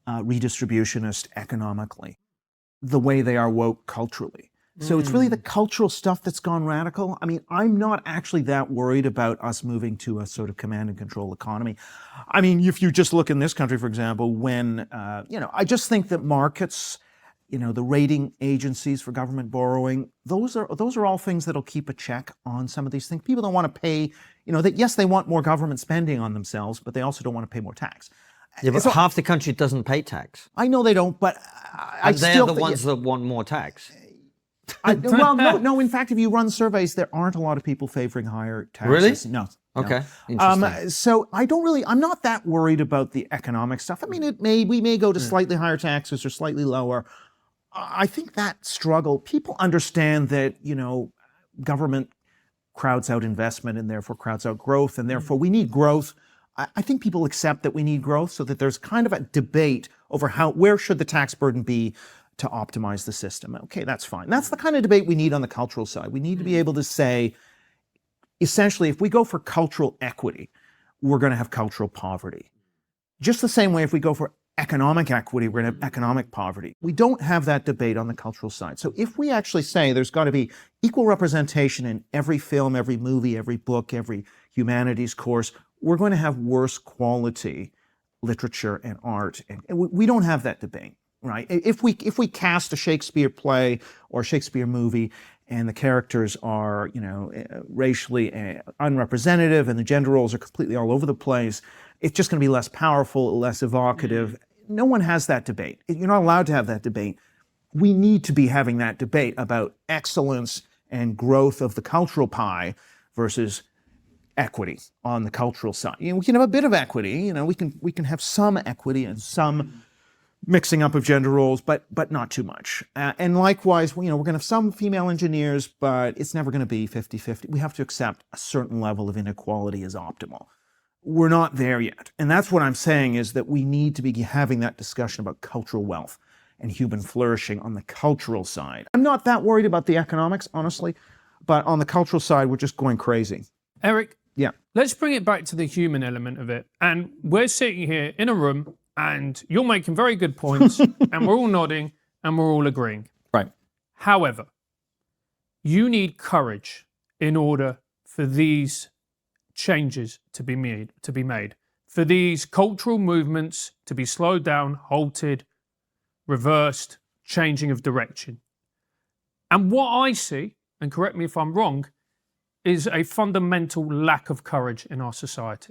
redistributionist economically, the way they are woke culturally. So it's really the cultural stuff that's gone radical. I mean, I'm not actually that worried about us moving to a sort of command and control economy. I mean, if you just look in this country, for example, when, I just think that markets, the rating agencies for government borrowing, those are all things that'll keep a check on some of these things. People don't want to pay, yes, they want more government spending on themselves, but they also don't want to pay more tax. Yeah, but half the country doesn't pay tax. I know they don't, but I they're the ones that want more tax. No. In fact, if you run surveys, there aren't a lot of people favoring higher taxes. Really? No. Okay. Interesting. So I'm not that worried about the economic stuff. I mean, we may go to slightly higher taxes or slightly lower. I think that struggle, people understand that, government crowds out investment and therefore crowds out growth, and therefore we need growth. I think people accept that we need growth, so that there's kind of a debate over where should the tax burden be to optimize the system. Okay, that's fine. That's the kind of debate we need on the cultural side. We need to be able to say, essentially, if we go for cultural equity, we're going to have cultural poverty. Just the same way if we go for economic equity, we're going to have economic poverty. We don't have that debate on the cultural side. So if we actually say there's got to be equal representation in every film, every movie, every book, every humanities course, we're going to have worse quality literature and art. And we don't have that debate. Right? If we cast a Shakespeare play or a Shakespeare movie and the characters are, racially unrepresentative and the gender roles are completely all over the place, it's just going to be less powerful, less evocative. No one has that debate. You're not allowed to have that debate. We need to be having that debate about excellence and growth of the cultural pie versus equity on the cultural side. We can have a bit of equity. We can have some equity and some mixing up of gender roles, but not too much. And likewise, we're going to have some female engineers, but it's never going to be 50-50. We have to accept a certain level of inequality as optimal. We're not there yet. And that's what I'm saying, is that we need to be having that discussion about cultural wealth and human flourishing on the cultural side. I'm not that worried about the economics, honestly, but on the cultural side, we're just going crazy. Eric, yeah. Let's bring it back to the human element of it. And we're sitting here in a room, and you're making very good points, and we're all nodding, and we're all agreeing. Right. However, you need courage in order for these changes to be made, for these cultural movements to be slowed down, halted, reversed, changing of direction. And what I see, and correct me if I'm wrong, is a fundamental lack of courage in our society.